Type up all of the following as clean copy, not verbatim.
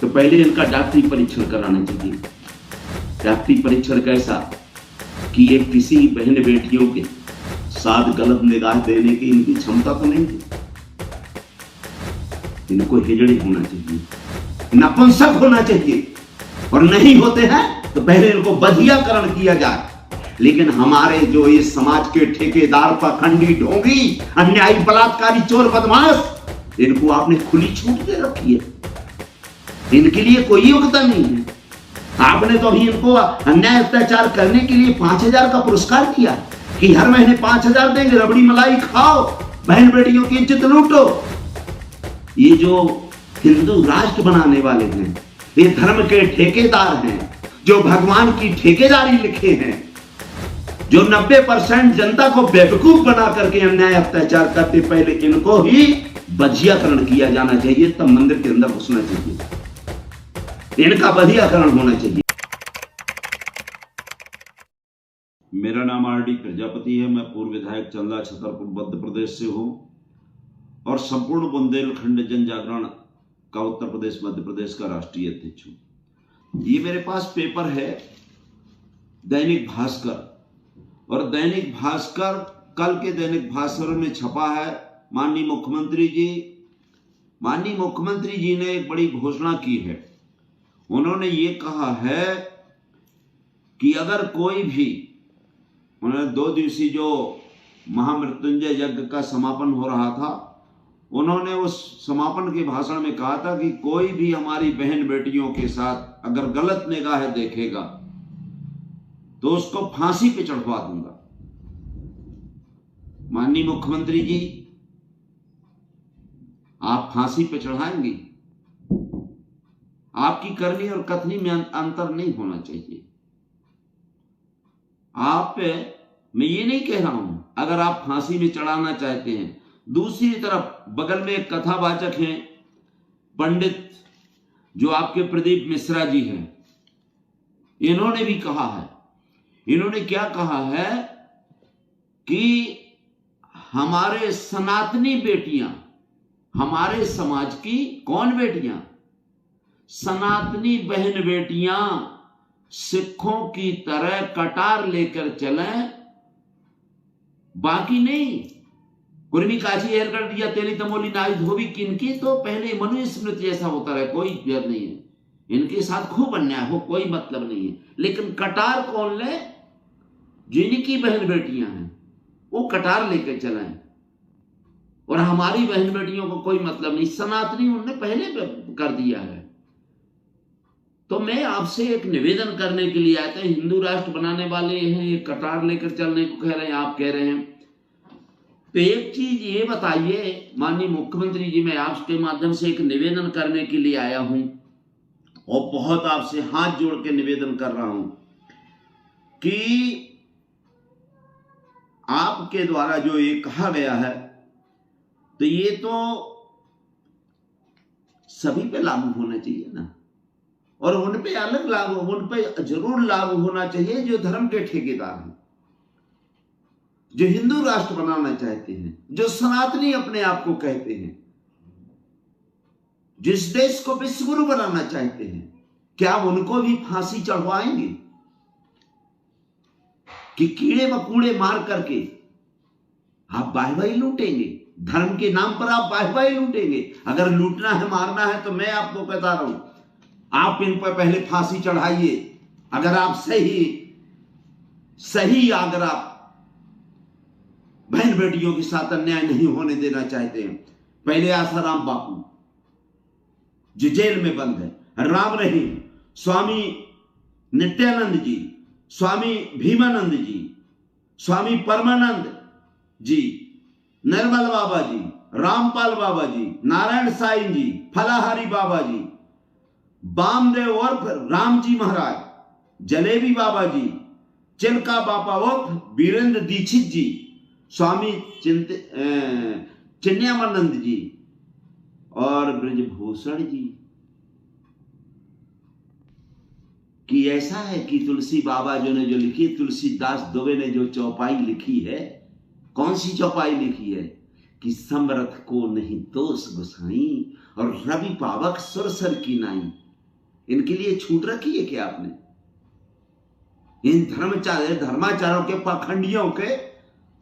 तो पहले इनका डॉक्टरी परीक्षण कराना चाहिए। डॉक्टरी परीक्षण कैसा कि ये किसी बहन बेटियों के साथ गलत निगाह देने की इनकी क्षमता तो नहीं है। इनको हिजड़ी होना चाहिए, नपुंसक होना चाहिए, और नहीं होते हैं तो पहले इनको बधियाकरण किया जाए। लेकिन हमारे जो इस समाज के ठेकेदार, पाखंडी, ढोंगी, अन्यायी, बलात्कारी, चोर, बदमाश, इनको आपने खुली छूट दे रखी है। इनके लिए कोई योग्यता नहीं है। आपने तो अभी इनको अन्याय अत्याचार करने के लिए 5,000 का पुरस्कार दिया कि हर महीने 5,000 देंगे, रबड़ी मलाई खाओ, बहन बेटियों की इज्जत लूटो। ये जो हिंदू राष्ट्र बनाने वाले हैं, ये धर्म के ठेकेदार हैं, जो भगवान की ठेकेदारी लिखे हैं, जो 90% जनता को बेवकूफ बना करके अन्याय अत्याचार करते, पहले इनको ही बधियाकरण किया जाना चाहिए, तब मंदिर के अंदर घुसना चाहिए। इनका बधियाकरण होना चाहिए। मेरा नाम आर.डी. प्रजापति है। मैं पूर्व विधायक चंदा छतरपुर मध्य प्रदेश से हूं और संपूर्ण बुंदेलखंड जन जागरण का उत्तर प्रदेश मध्य प्रदेश का राष्ट्रीय अध्यक्ष हूं। ये मेरे पास पेपर है दैनिक भास्कर, और दैनिक भास्कर कल के दैनिक भास्कर में छपा है। माननीय मुख्यमंत्री जी ने एक बड़ी घोषणा की है। उन्होंने ये कहा है कि अगर कोई भी, उन्होंने 2 दिवसीय जो महामृत्युंजय यज्ञ का समापन हो रहा था, उन्होंने उस समापन के भाषण में कहा था कि कोई भी हमारी बहन बेटियों के साथ अगर गलत निगाह देखेगा तो उसको फांसी पे चढ़वा दूंगा। माननीय मुख्यमंत्री जी, आप फांसी पे चढ़ाएंगे? आपकी करनी और कथनी में अंतर नहीं होना चाहिए। मैं ये नहीं कह रहा हूं अगर आप फांसी में चढ़ाना चाहते हैं। दूसरी तरफ बगल में एक कथावाचक हैं, पंडित, जो आपके प्रदीप मिश्रा जी हैं, इन्होंने भी कहा है। इन्होंने क्या कहा है कि हमारे सनातनी बेटियां, हमारे समाज की कौन बेटियां? सनातनी बहन बेटियां सिखों की तरह कटार लेकर चलें, बाकी नहीं। कुर्मी काशी हेरकट या तेली तमोली नाई धोबी किनकी तो पहले मनुस्मृति जैसा होता रहे, कोई भेद नहीं है। इनके साथ खूब अन्याय हो, कोई मतलब नहीं है। लेकिन कटार कौन ले? जिनकी बहन बेटियां हैं वो कटार लेकर चलाएं, और हमारी बहन बेटियों को कोई मतलब नहीं। सनातनी उन्होंने पहले कर दिया है। तो मैं आपसे एक निवेदन करने के लिए आया था। हिंदू राष्ट्र बनाने वाले हैं, ये कटार लेकर चलने को कह रहे हैं, आप कह रहे हैं। तो एक चीज ये बताइए माननीय मुख्यमंत्री जी, मैं आपके माध्यम से एक निवेदन करने के लिए आया हूं, और बहुत आपसे हाथ जोड़ के निवेदन कर रहा हूं कि आपके द्वारा जो ये कहा गया है, तो ये तो सभी पे लागू होना चाहिए ना, और उन पे अलग लागू, उन पे जरूर लागू होना चाहिए जो धर्म के ठेकेदार हैं, जो हिंदू राष्ट्र बनाना चाहते हैं, जो सनातनी अपने आप को कहते हैं, जिस देश को विश्व गुरु बनाना चाहते हैं। क्या उनको भी फांसी चढ़वाएंगे कि कीड़े मकोड़े मार करके आप वाहवाही लूटेंगे? धर्म के नाम पर आप वाहवाही लूटेंगे। अगर लूटना है, मारना है, तो मैं आपको बता रहा हूं, आप इन पर पहले फांसी चढ़ाइए। अगर आप सही अगर आप बहन बेटियों के साथ अन्याय नहीं होने देना चाहते हैं, पहले आसाराम बापू जो जेल में बंद है, राम रहीम, स्वामी नित्यानंद जी, स्वामी भीमानंद जी, स्वामी परमानंद जी, निर्मल बाबा जी, रामपाल बाबा जी, नारायण साईं जी, फलाहारी बाबा जी, बामदेव उर्फ राम जी महाराज, जलेबी बाबा जी, चिल्का बाबा उर्फ वीरेंद्र दीक्षित जी, स्वामी चिन्मयानंद जी और ब्रजभूषण जी। कि ऐसा है कि तुलसी बाबा जो लिखी, तुलसीदास दुबे ने जो चौपाई लिखी है, कौन सी चौपाई लिखी है कि समरथ को नहीं दोष गुसाई और रवि पावक सुरसर की नाई। इनके लिए छूट रखी है क्या आपने? इन धर्माचारों के, पाखंडियों के,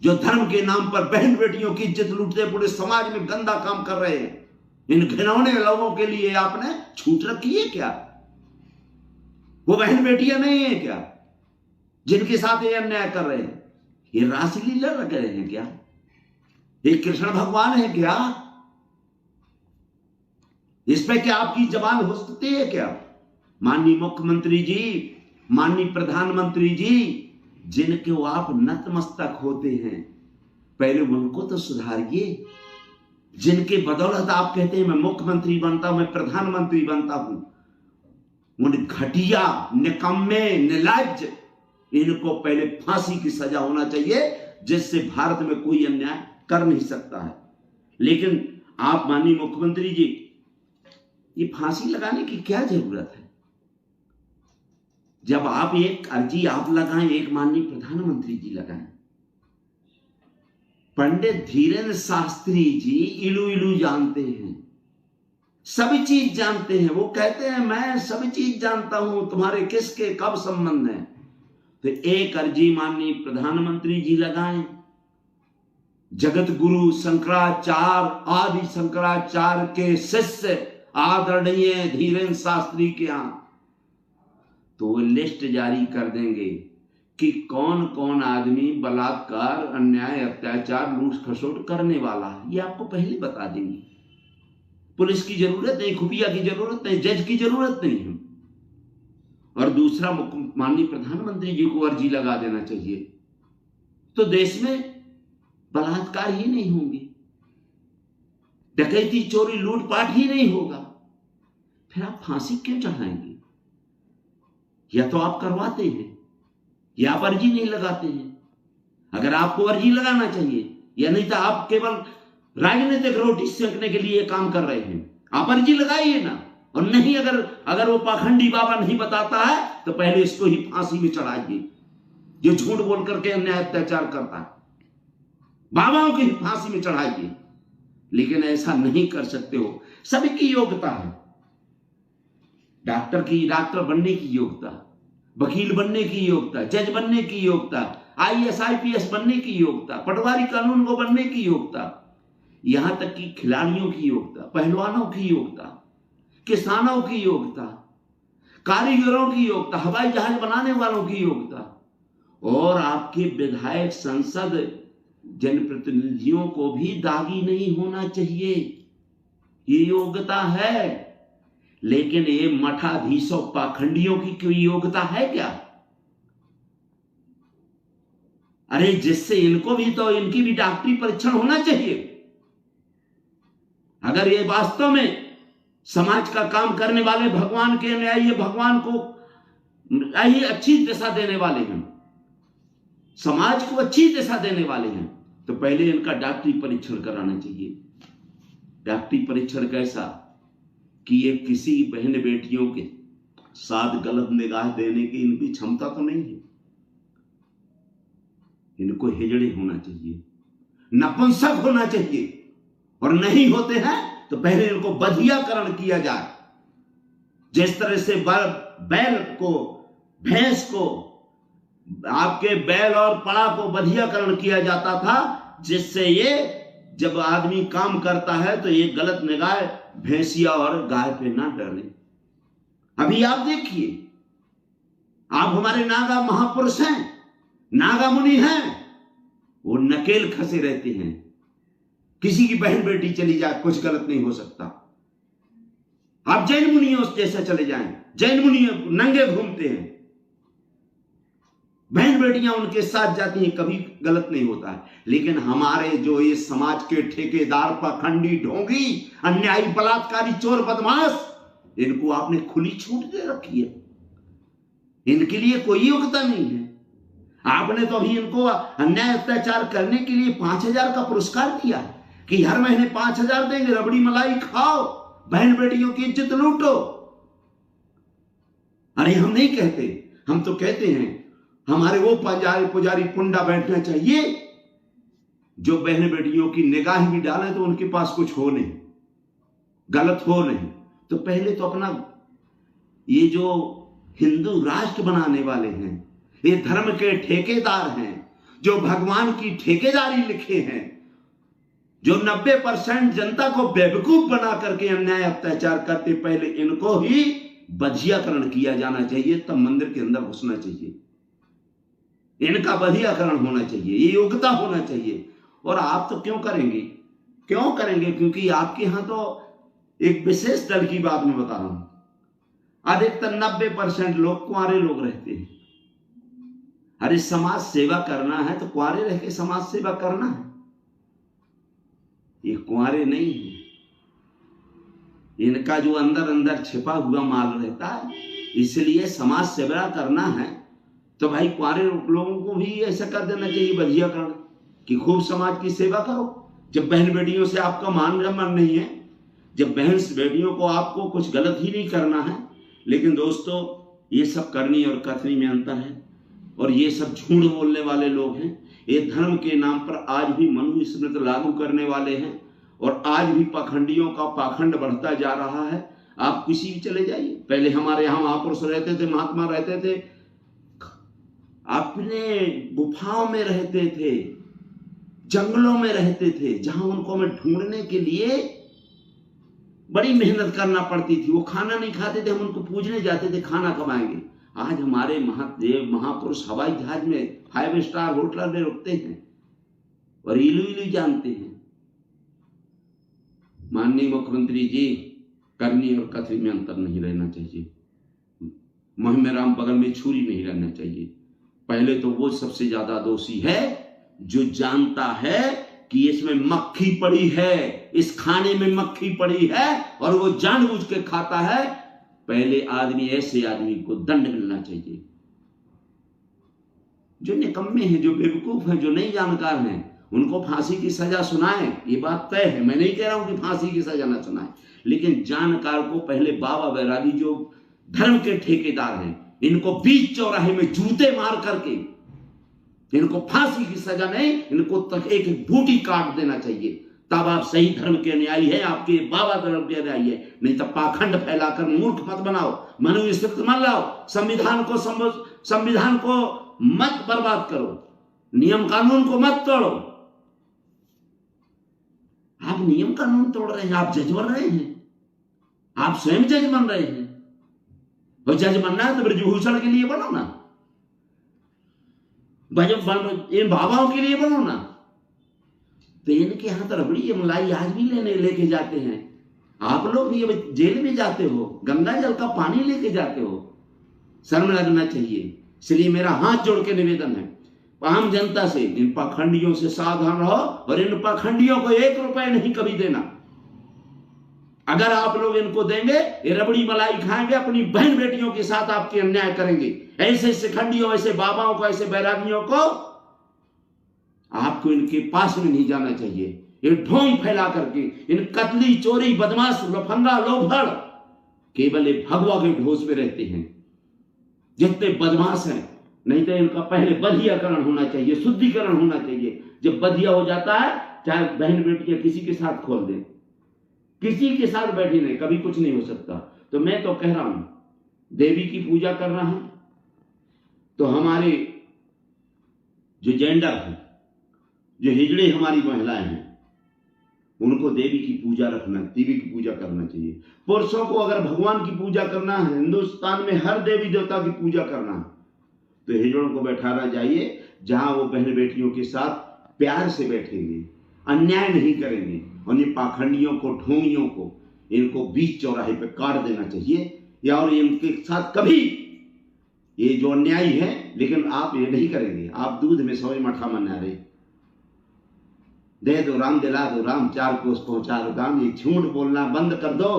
जो धर्म के नाम पर बहन बेटियों की इज्जत लूटते पूरे समाज में गंदा काम कर रहे हैं, इन घिनौने लोगों के लिए आपने छूट रखी है क्या? वो बहन बेटियां नहीं है क्या जिनके साथ ये अन्याय कर रहे हैं? ये रासलीला रख रहे हैं क्या? ये कृष्ण भगवान है क्या? इस पे क्या आपकी जबान हो सकती है क्या? माननीय मुख्यमंत्री जी, माननीय प्रधानमंत्री जी, जिनके आप नतमस्तक होते हैं, पहले उनको तो सुधारिए। जिनके बदौलत आप कहते हैं मैं मुख्यमंत्री बनता हूं, मैं प्रधानमंत्री बनता हूं, उन घटिया, निकम्मे, निर्लज्ज, इनको पहले फांसी की सजा होना चाहिए, जिससे भारत में कोई अन्याय कर नहीं सकता है। लेकिन आप माननीय मुख्यमंत्री जी, ये फांसी लगाने की क्या जरूरत है? जब आप एक अर्जी आप लगाएं, एक माननीय प्रधानमंत्री जी लगाएं। पंडित धीरेन्द्र शास्त्री जी इलू इलू जानते हैं, सभी चीज जानते हैं। वो कहते हैं मैं सभी चीज जानता हूं, तुम्हारे किसके कब संबंध है। तो एक अर्जी माननीय प्रधानमंत्री जी लगाएं। जगत गुरु शंकराचार्य, आदि शंकराचार्य के शिष्य आदरणीय धीरेन्द्र शास्त्री के यहां, तो वो लिस्ट जारी कर देंगे कि कौन कौन आदमी बलात्कार, अन्याय, अत्याचार, लूट खसोट करने वाला है। ये आपको पहले बता देंगे। पुलिस की जरूरत नहीं, खुफिया की जरूरत नहीं, जज की जरूरत नहीं है। और दूसरा, माननीय प्रधानमंत्री जी को अर्जी लगा देना चाहिए, तो देश में बलात्कार ही नहीं होंगे, डकैती, चोरी, लूटपाट ही नहीं होगा। फिर आप फांसी क्यों चढ़ाएंगे? या तो आप करवाते हैं या आप अर्जी नहीं लगाते हैं। अगर आपको अर्जी लगाना चाहिए, या नहीं तो आप केवल राजनीतिक रोटी सेकने के लिए काम कर रहे हैं, आप अर्जी लगाइए ना। और नहीं, अगर वो पाखंडी बाबा नहीं बताता है तो पहले इसको ही फांसी में चढ़ाइए, जो झूठ बोल करके अन्याय अत्याचार करता है, बाबाओं की फांसी में चढ़ाइए। लेकिन ऐसा नहीं कर सकते हो। सभी की योग्यता है, डॉक्टर बनने की योग्यता, वकील बनने की योग्यता, जज बनने की योग्यता, IAS IPS बनने की योग्यता, पटवारी कानून को बनने की योग्यता, यहां तक कि खिलाड़ियों की योग्यता, पहलवानों की योग्यता, किसानों की योग्यता, कारीगरों की योग्यता, हवाई जहाज बनाने वालों की योग्यता, और आपके विधायक, संसद, जनप्रतिनिधियों को भी दागी नहीं होना चाहिए। ये योग्यता है। लेकिन ये मठाधीशों, पाखंडियों की कोई योग्यता है क्या? अरे जिससे इनको भी तो, इनकी भी डॉक्टरी परीक्षण होना चाहिए। अगर ये वास्तव में समाज का काम करने वाले भगवान के न्याय, भगवान को अच्छी दिशा देने वाले हैं, समाज को अच्छी दिशा देने वाले हैं, तो पहले इनका डॉक्टरी परीक्षण कराना चाहिए। डॉक्टरी परीक्षण कैसा कि ये किसी बहन बेटियों के साथ गलत निगाह देने की इनकी क्षमता तो नहीं है। इनको हिजड़े होना चाहिए, नपुंसक होना चाहिए, और नहीं होते हैं तो पहले इनको बधियाकरण किया जाए। जिस तरह से बैल को, भैंस को, आपके बैल और पड़ा को बधियाकरण किया जाता था, जिससे ये जब आदमी काम करता है तो ये गलत निगाह भैंसिया और गाय पे ना डाले। अभी आप देखिए, आप हमारे नागा महापुरुष हैं, नागा मुनि हैं, वो नकेल खसे रहते हैं। किसी की बहन बेटी चली जाए, कुछ गलत नहीं हो सकता। आप जैन मुनियों जैसे चले जाएं, जैन मुनि नंगे घूमते हैं, बहन बेटियां उनके साथ जाती हैं, कभी गलत नहीं होता है। लेकिन हमारे जो ये समाज के ठेकेदार, पाखंडी, ढोंगी, अन्यायी, बलात्कारी, चोर, बदमाश, इनको आपने खुली छूट दे रखी है। इनके लिए कोई योग्यता नहीं है। आपने तो अभी इनको अन्याय अत्याचार करने के लिए 5,000 का पुरस्कार दिया है कि हर महीने 5,000 देंगे, रबड़ी मलाई खाओ, बहन बेटियों की इज्जत लूटो। अरे हम नहीं कहते, हम तो कहते हैं हमारे वो पुजारी पुंडा बैठना चाहिए जो बहन बेटियों की निगाह भी डालें तो उनके पास कुछ हो नहीं, गलत हो नहीं। तो पहले तो अपना ये जो हिंदू राष्ट्र बनाने वाले हैं, ये धर्म के ठेकेदार हैं, जो भगवान की ठेकेदारी लिखे हैं, जो 90% जनता को बेवकूफ बना करके अन्याय अत्याचार करते, पहले इनको ही बधियाकरण किया जाना चाहिए, तब मंदिर के अंदर घुसना चाहिए। इनका बधियाकरण होना चाहिए, ये योग्यता होना चाहिए। और आप तो क्यों करेंगे? क्यों करेंगे? क्योंकि आपके यहां तो एक विशेष दल की बात मैं बता रहा हूं, अधिकतर 90% लोग कुंवारे लोग रहते हैं। अरे समाज सेवा करना है तो कुंवारे रह के समाज सेवा करना है, ये कुंवारे नहीं है। इनका जो अंदर अंदर छिपा हुआ माल रहता है, इसलिए समाज सेवा करना है तो भाई कुंवारे लोगों को भी ऐसा कर देना चाहिए बधियाकरण कि खूब समाज की सेवा करो। जब बहन बेटियों से आपका मान सम्मान नहीं है, जब बहन बेटियों को आपको कुछ गलत ही नहीं करना है। लेकिन दोस्तों, ये सब करनी और कथनी में अंतर है, और ये सब झूठ बोलने वाले लोग हैं। ये धर्म के नाम पर आज भी मनुस्मृति लागू करने वाले हैं, और आज भी पाखंडियों का पाखंड बढ़ता जा रहा है। आप किसी भी चले जाइए, पहले हमारे यहाँ महापुरुष रहते थे, महात्मा रहते थे, अपने गुफाओं में रहते थे, जंगलों में रहते थे, जहां उनको हमें ढूंढने के लिए बड़ी मेहनत करना पड़ती थी। वो खाना नहीं खाते थे, हम उनको पूजने जाते थे, खाना कब आएंगे। आज हमारे महादेव महापुरुष हवाई जहाज में 5 स्टार होटल में रुकते हैं और इलू इलू जानते हैं। माननीय मुख्यमंत्री जी, करनी और कथनी में अंतर नहीं रहना चाहिए। मुहिम में राम बगल में छुरी नहीं रहना चाहिए। पहले तो वो सबसे ज्यादा दोषी है जो जानता है कि इसमें मक्खी पड़ी है, इस खाने में मक्खी पड़ी है, और वो जानबूझ के खाता है। पहले आदमी, ऐसे आदमी को दंड मिलना चाहिए। जो निकम्मे हैं, जो बेवकूफ हैं, जो नहीं जानकार हैं, उनको फांसी की सजा सुनाए, ये बात तय है। मैं नहीं कह रहा हूं कि फांसी की सजा ना सुनाए, लेकिन जानकार को पहले बाबा बैरागी जो धर्म के ठेकेदार हैं, इनको बीच चौराहे में जूते मार करके, इनको फांसी की सजा नहीं, इनको तक एक बूटी काट देना चाहिए। तब आप सही धर्म के न्यायी है, आपके बाबा धर्म के न्यायी है। नहीं तो पाखंड फैलाकर मूर्ख मत बनाओ, मनुस्मृति मत लाओ, संविधान को मत बर्बाद करो, नियम कानून को मत तोड़ो। आप नियम कानून तोड़ रहे हैं, आप जज बन रहे हैं, आप स्वयं जज बन रहे हैं। और जज बनना है तो ब्रजभूषण के लिए बनो ना, इन बाबाओं के लिए बनो ना। तो इनके यहां तो रबड़ी मलाई आज भी लेके जाते हैं। आप लोग भी जेल में जाते हो, गंगा जल का पानी लेके जाते हो, शर्म लगना चाहिए। इसलिए मेरा हाथ जोड़ के निवेदन है आम जनता से, इन पाखंडियों से सावधान रहो, और इन पाखंडियों को 1 रुपए नहीं कभी देना। अगर आप लोग इनको देंगे, ये रबड़ी मलाई खाएंगे, अपनी बहन बेटियों के साथ आपके अन्याय करेंगे। ऐसे शिखंडियों, ऐसे बाबाओं को, ऐसे बैरागियों को आपको इनके पास में नहीं जाना चाहिए। ये ढोंग फैला करके, इन कतली, चोरी, बदमाश, लफंगा, लोभड़ केवल एक भगवा के ढोस में रहते हैं जितने बदमाश हैं। नहीं तो इनका पहले बधियाकरण होना चाहिए, शुद्धिकरण होना चाहिए। जब बधिया हो जाता है, चाहे बहन बेटियां किसी के साथ खोल दें, किसी के साथ बैठी नहीं, कभी कुछ नहीं हो सकता। तो मैं तो कह रहा हूं, देवी की पूजा करना है तो हमारे जो जेंडर है, जो हिजड़े हमारी महिलाएं हैं, उनको देवी की पूजा रखना, देवी की पूजा करना चाहिए। पुरुषों को अगर भगवान की पूजा करना है, हिंदुस्तान में हर देवी देवता की पूजा करना है, तो हिजड़ों को बैठाना चाहिए जहां वो बहन बेटियों के साथ प्यार से बैठेंगे, अन्याय नहीं करेंगे। और ये पाखंडियों को, ढोंगियों को, इनको बीच चौराहे पे काट देना चाहिए। या और इनके साथ कभी ये जो अन्यायी है, लेकिन आप ये नहीं करेंगे। आप दूध में सोए मठा मना रहे, दे दो राम, दिला दो राम, 4 कोस पहुंचा दो राम। ये झूठ बोलना बंद कर दो।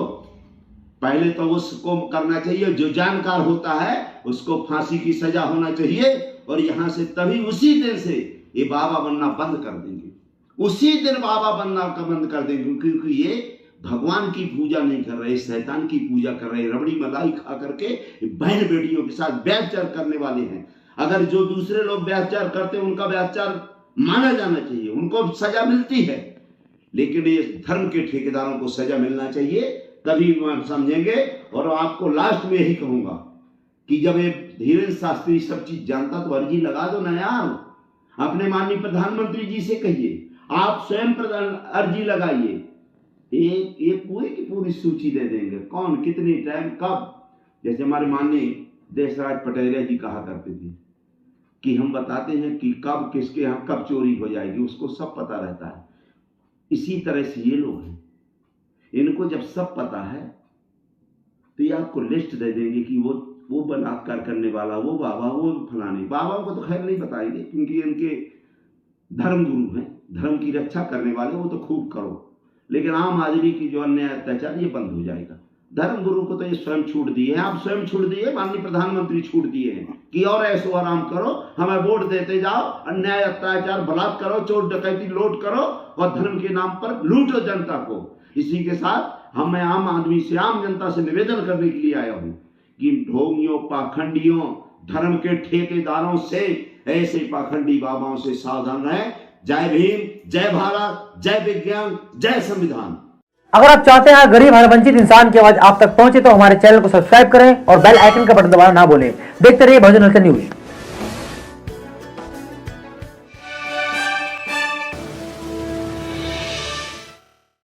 पहले तो उसको करना चाहिए जो जानकार होता है, उसको फांसी की सजा होना चाहिए। और यहां से तभी उसी दिन से ये बाबा बनना बंद कर देंगे, उसी दिन बाबा बनना का बंद कर देंगे। क्योंकि ये भगवान की पूजा नहीं कर रहे, शैतान की पूजा कर रहे, रबड़ी मलाई खा करके बहन बेटियों के साथ व्यभिचार करने वाले हैं। अगर जो दूसरे लोग व्यभिचार करते हैं, उनका व्यभिचार माना जाना चाहिए, उनको सजा मिलती है। लेकिन ये धर्म के ठेकेदारों को सजा मिलना चाहिए तभी समझेंगे। और आपको लास्ट में यही कहूंगा कि जब ये धीरेन्द्र शास्त्री सब चीज जानता तो अर्जी लगा दो ना यार। अपने माननीय प्रधानमंत्री जी से कहिए, आप स्वयं अर्जी लगाइए, एक पूरी की पूरी सूची दे देंगे, कौन कितनी टाइम कब। जैसे हमारे माननीय देशराज पटेरिया जी कहा करते थे कि हम बताते हैं कि कब किसके यहाँ कब चोरी हो जाएगी, उसको सब पता रहता है। इसी तरह से ये लोग हैं, इनको जब सब पता है तो ये आपको लिस्ट दे देंगे कि वो बलात्कार करने वाला, वो बाबा, वो फलाने। बाबा को तो खैर नहीं बताएंगे क्योंकि इनके धर्म गुरु हैं, धर्म की रक्षा करने वाले, वो तो खूब करो। लेकिन आम आदमी की जो अन्याय अत्याचार ये बंद हो जाएगा। धर्म गुरु को तो ये स्वयं छूट दिए हैं, आप स्वयं छूट दिए, माननीय प्रधानमंत्री छूट दिए हैं कि और ऐसो आराम करो, हमें वोट देते जाओ, अन्याय अत्याचार बलात्कार करो, चोर डकैती लूट करो और धर्म के नाम पर लूटो जनता को। इसी के साथ मैं आम आदमी से, आम जनता से निवेदन करने के लिए आया हूं कि ढोंगियों, पाखंडियों, धर्म के ठेकेदारों से, ऐसे पाखंडी बाबाओं से सावधान रहें। जय भीम, जय भारत, जय विज्ञान, जय संविधान। अगर आप चाहते हैं गरीब हर वंचित इंसान की आवाज आप तक पहुंचे तो हमारे चैनल को सब्सक्राइब करें और बेल आइकन का बटन दबाना ना भूलें। देखते रहिए बहुजन न्यूज।